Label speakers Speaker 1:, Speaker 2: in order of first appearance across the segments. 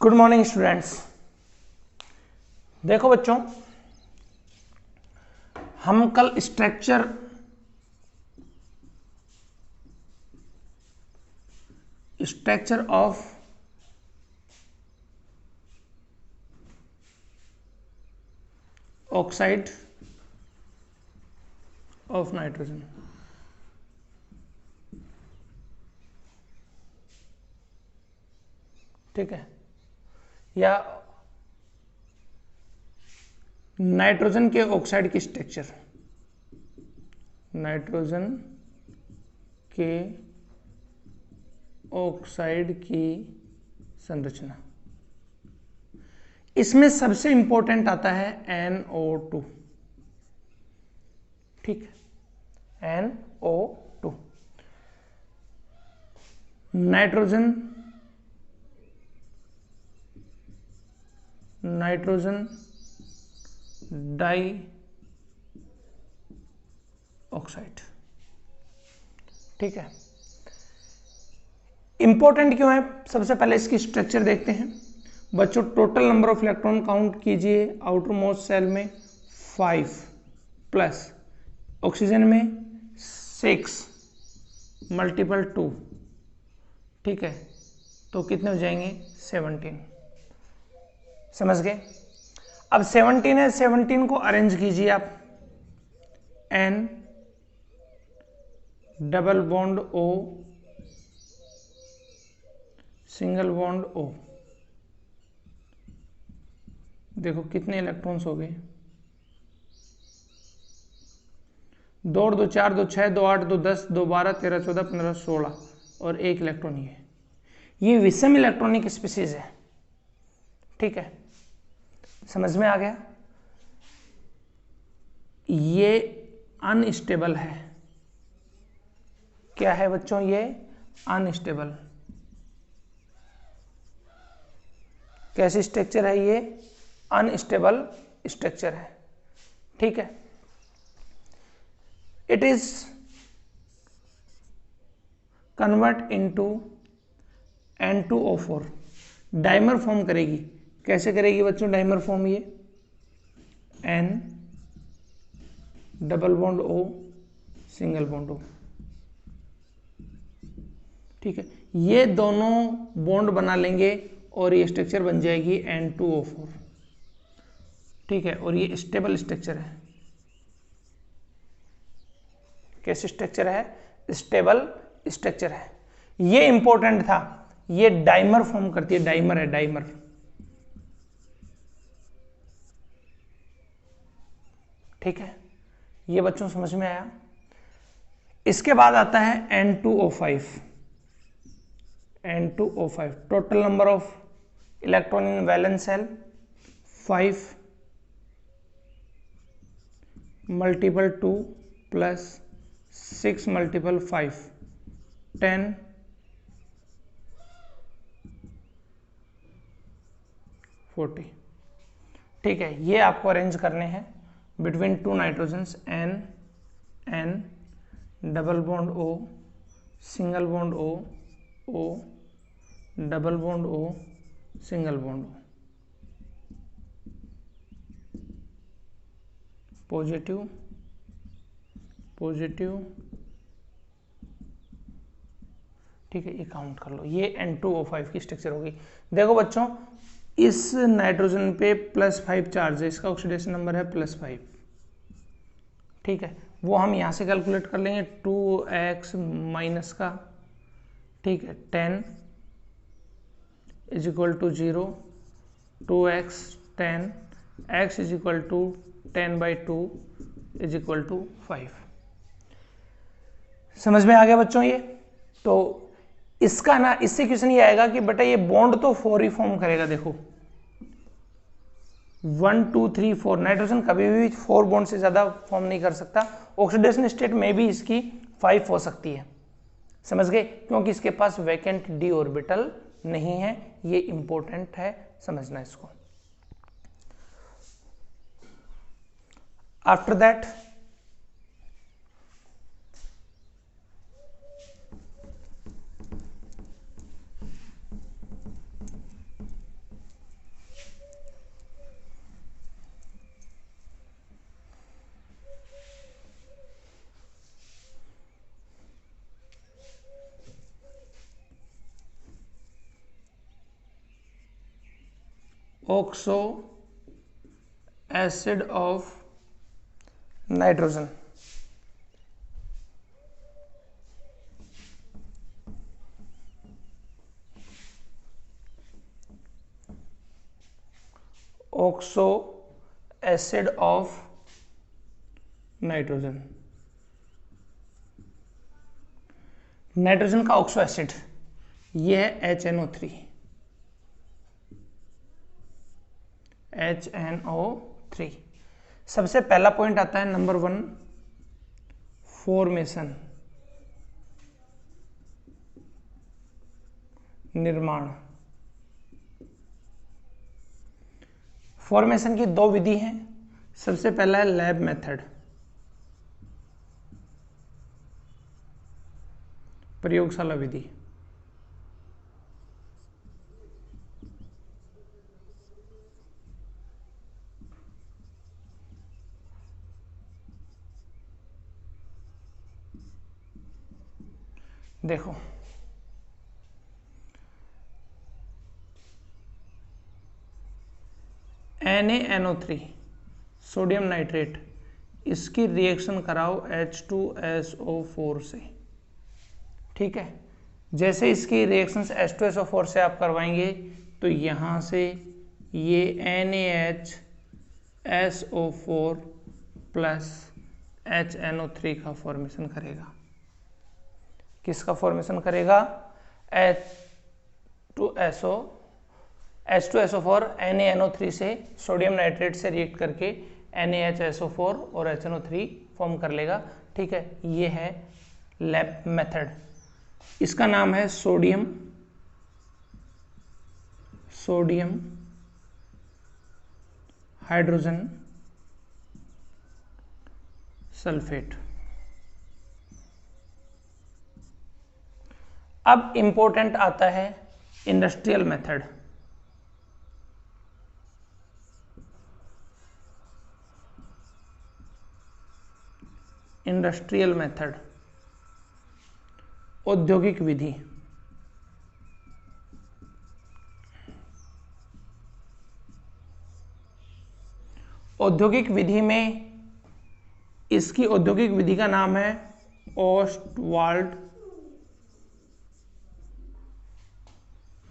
Speaker 1: Good morning students. देखो बच्चों, हम कल structure of oxide of nitrogen ठीक है, या नाइट्रोजन के ऑक्साइड की स्ट्रक्चर, नाइट्रोजन के ऑक्साइड की संरचना। इसमें सबसे इंपॉर्टेंट आता है NO2। ठीक है, NO2 नाइट्रोजन डाई ऑक्साइड। ठीक है, इंपॉर्टेंट क्यों है? सबसे पहले इसकी स्ट्रक्चर देखते हैं बच्चों। Total number of electron count कीजिए। आउटर मोस्ट सेल में 5 प्लस ऑक्सीजन में 6 मल्टीपल 2। ठीक है, तो कितने हो जाएंगे? 17। समझ गए? अब 17 है, 17 को अरेंज कीजिए आप। N double bond O single bond O। देखो कितने इलेक्ट्रॉन्स हो गए? 2 और 2 4, 2 6, 2 8, 2 10, 2 12, 13 14 15 16 और 1 इलेक्ट्रॉन ये विषम इलेक्ट्रॉनिक स्पीसीज है। ठीक है, समझ में आ गया? ये अनस्टेबल है। क्या है बच्चों? ये अनस्टेबल। कैसी स्ट्रक्चर है ये? अनस्टेबल स्ट्रक्चर है। ठीक है, it is convert into N2O4। Dimer form करेगी। कैसे करेगी बच्चों डाइमर फॉर्म? ये N double bond O single bond O। ठीक है, ये दोनों बॉन्ड बना लेंगे और ये स्ट्रक्चर बन जाएगी N2O4। ठीक है, और ये स्टेबल स्ट्रक्चर है। कैसे स्ट्रक्चर है? स्टेबल स्ट्रक्चर है। ये इंपॉर्टेंट था, ये डाइमर फॉर्म करती है। डाइमर है, डाइमर। ठीक है, ये बच्चों समझ में आया? इसके बाद आता है N2O5। N2O5 total number of electron in valence shell 5 multiple 2 plus 6 multiple 5 10 40। ठीक है, ये आपको अरेंज करने हैं between 2 nitrogens N double bond O single bond O double bond O single bond O। Positive positive. ठीक है, ये काउंट कर लो। ये N2O5 की स्ट्रक्चर होगी। देखो बच्चों, इस नाइट्रोजन पे +5 चार्ज है, इसका ऑक्सीडेशन नंबर है +5। ठीक है, वो हम यहाँ से कैलकुलेट कर लेंगे 2x माइनस का। ठीक है, 10 is equal to 0, 2x 10, x is equal to 10/2 is equal to 5। समझ में आ गया बच्चों? ये तो इसका ना, इससे क्वेश्चन ये आएगा कि बेटा ये बॉन्ड तो 4 ही फॉर्म करेगा। देखो 1 2 3 4, नाइट्रोजन कभी भी 4 बॉन्ड से ज्यादा फॉर्म नहीं कर सकता। ऑक्सीडेशन स्टेट में भी इसकी 5 हो सकती है। समझ गए? क्योंकि इसके पास वैकेंट d ऑर्बिटल नहीं है। ये इंपॉर्टेंट है, समझना इसको। After that oxo acid of nitrogen. Oxo acid of nitrogen. Nitrogen का ऑक्सो एसिड ये है HNO3। HNO3। सबसे पहला पॉइंट आता है नंबर 1, फॉर्मेशन, निर्माण। फॉर्मेशन की 2 विधि हैं। सबसे पहला है लैब मेथड, प्रयोगशाला विधि। देखो NaNO3 सोडियम नाइट्रेट, इसकी रिएक्शन कराओ H2SO4 से। ठीक है, जैसे इसकी रिएक्शन H2SO4 से आप करवाएंगे तो यहां से ये NaHSO4 प्लस HNO3 का फॉर्मेशन करेगा। किसका फॉर्मेशन करेगा? H2SO4 NaNO3 से सोडियम नाइट्रेट से रिएक्ट करके NaHSO4 और HNO3 फॉर्म कर लेगा। ठीक है, ये है लैब मेथड। इसका नाम है सोडियम हाइड्रोजन सल्फेट। अब इंपॉर्टेंट आता है इंडस्ट्रियल मेथड। इंडस्ट्रियल मेथड, औद्योगिक विधि। औद्योगिक विधि में इसकी औद्योगिक विधि का नाम है ओस्टवाल्ड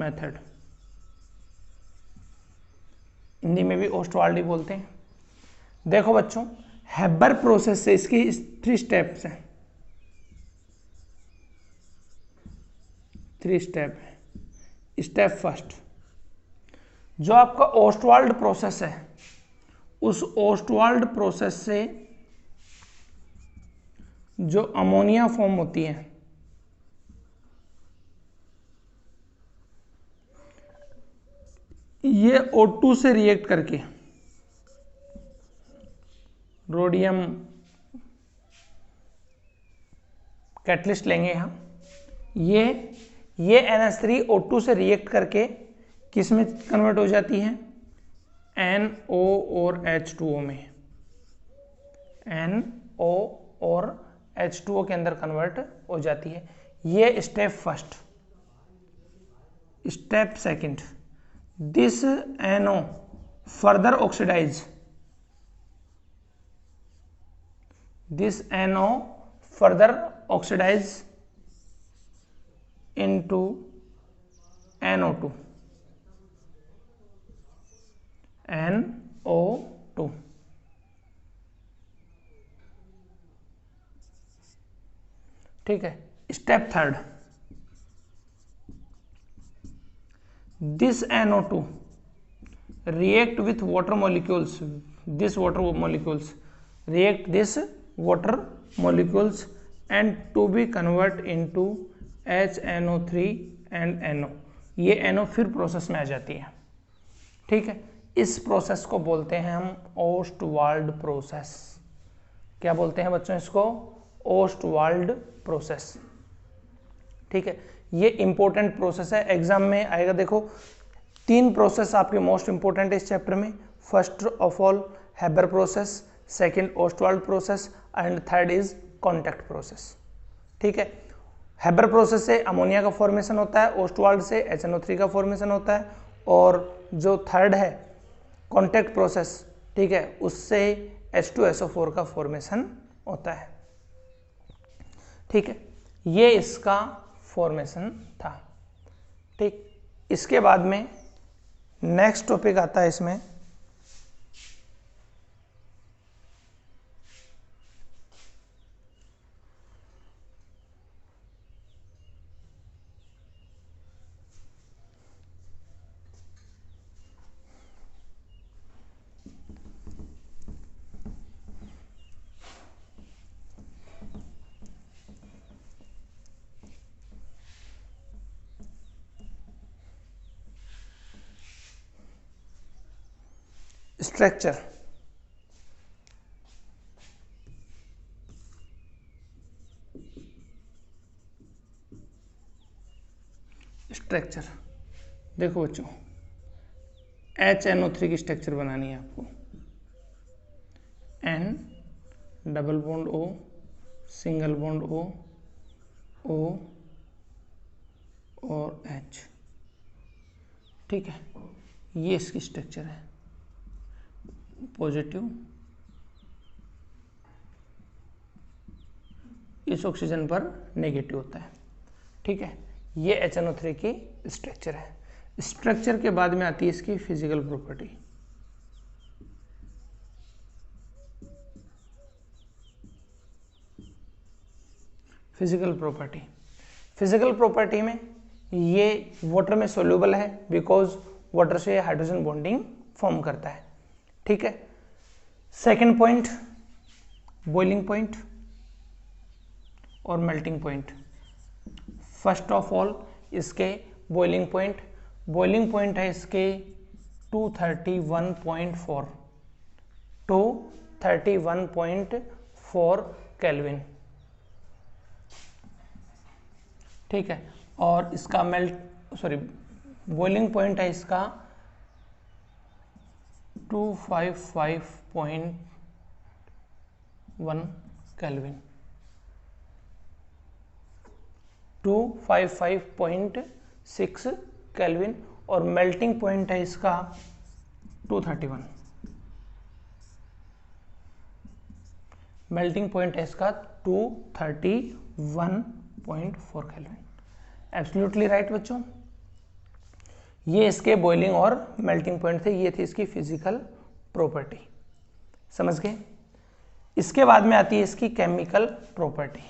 Speaker 1: मेथड। हिंदी में भी ओस्टवाल्ड ही बोलते हैं। देखो बच्चों, हेबर प्रोसेस से इसकी 3 स्टेप्स हैं। 3 स्टेप है। स्टेप फर्स्ट, जो आपका ओस्टवाल्ड प्रोसेस है, उस ओस्टवाल्ड प्रोसेस से जो अमोनिया फॉर्म होती है, ये O2 से रिएक्ट करके रोडियम कैटलिस्ट लेंगे हम, ये NH3O2 से रिएक्ट करके किस में कन्वर्ट हो जाती है? NO और H2O में। NO और H2O के अंदर कन्वर्ट हो जाती है। ये step first. Step second, this NO further oxidize, this NO further oxidize into NO2। NO2। ठीक है, step third, this NO2 react with water molecules, this water molecules react this water molecules and to be convert into HNO3 and NO। ये NO फिर process में आ जाती है। ठीक है, इस प्रोसेस को बोलते हैं हम ओस्टवाल्ड प्रोसेस। क्या बोलते हैं बच्चों इसको? Ostwald process. ठीक है, ये इंपॉर्टेंट प्रोसेस है, एग्जाम में आएगा। देखो 3 प्रोसेस आपके मोस्ट इंपॉर्टेंट है इस चैप्टर में। First of all Haber process, second Ostwald process and third is contact process. ठीक है, हेबर प्रोसेस से अमोनिया का फॉर्मेशन होता है, ओस्टवाल्ड से HNO3 का फॉर्मेशन होता है, और जो थर्ड है कॉन्टैक्ट प्रोसेस, ठीक है, उससे H2SO4 का फॉर्मेशन होता है। ठीक है, ये इसका फॉर्मेशन था। ठीक, इसके बाद में नेक्स्ट टॉपिक आता है इसमें स्ट्रक्चर। स्ट्रक्चर देखो बच्चों, HNO3 की स्ट्रक्चर बनानी है आपको। N double bond O, single bond O, O और H। ठीक है, ये इसकी स्ट्रक्चर है। पॉजिटिव इस ऑक्सीजन पर नेगेटिव होता है। ठीक है, ये HNO3 की स्ट्रक्चर है। स्ट्रक्चर के बाद में आती है इसकी फिजिकल प्रॉपर्टी। फिजिकल प्रॉपर्टी में ये वाटर में सोल्यूबल है, बिकॉज वाटर से हाइड्रोजन बॉन्डिंग फॉर्म करता है। ठीक है, सेकंड पॉइंट बॉइलिंग पॉइंट और melting point. First of all इसके बॉइलिंग पॉइंट है इसके 231.4 केल्विन। ठीक है, और इसका बॉइलिंग पॉइंट है इसका 255.1 केल्विन, 255.6 केल्विन, और मेल्टिंग पॉइंट है इसका 231। मेल्टिंग पॉइंट है इसका 231.4 केल्विन। एब्सोल्युटली राइट बच्चों, ये इसके बॉइलिंग और मेल्टिंग पॉइंट थे, ये थी इसकी फिजिकल प्रॉपर्टी। समझ गए? इसके बाद में आती है इसकी chemical property.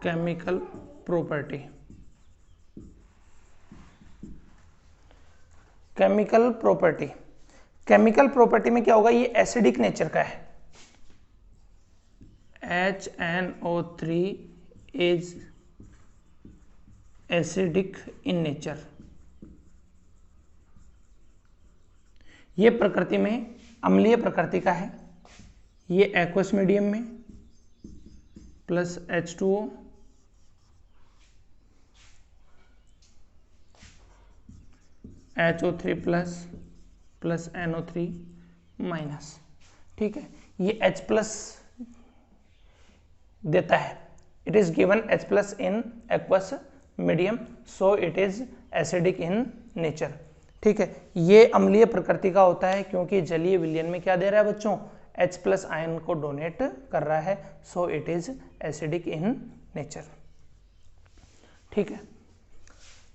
Speaker 1: Chemical property, chemical property में क्या होगा, ये एसिडिक नेचर का है। HNO3 is acidic in nature. ये प्रकृति में अम्लीय प्रकृति का है। ये एक्वस मीडियम में plus H2O HO3 plus NO3 minus. ठीक है, ये H प्लस देता है। It is given H plus in aqueous medium, so it is acidic in nature. ठीक है, ये अम्लीय प्रकृति का होता है क्योंकि जलीय विलयन में क्या दे रहा है बच्चों, H प्लस आयन को डोनेट कर रहा है, so it is acidic in nature. ठीक है,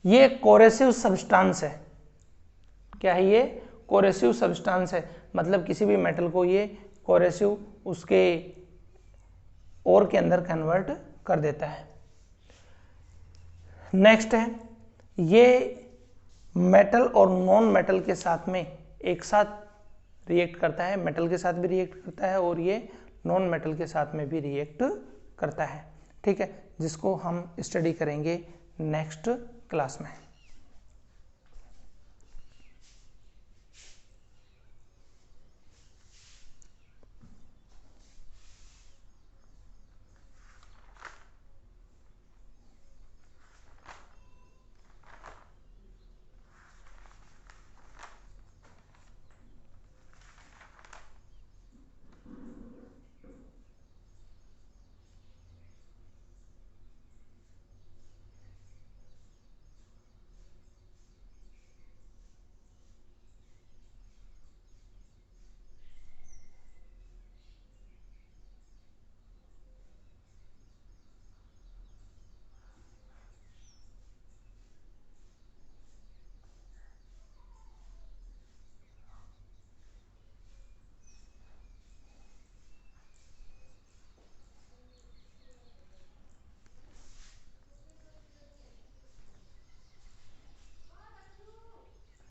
Speaker 1: ये कोरेसिव सब्सटेंस है। क्या है ये? कोरेसिव सब्सटेंस है, मतलब किसी भी मेटल को ये कोरेसिव उसके ओर के अंदर कन्वर्ट कर देता है। नेक्स्ट है, ये मेटल और नॉन मेटल के साथ में एक साथ रिएक्ट करता है। मेटल के साथ भी रिएक्ट करता है और ये नॉन मेटल के साथ में भी रिएक्ट करता है। ठीक है, जिसको हम स्टडी करेंगे नेक्स्ट क्लास में।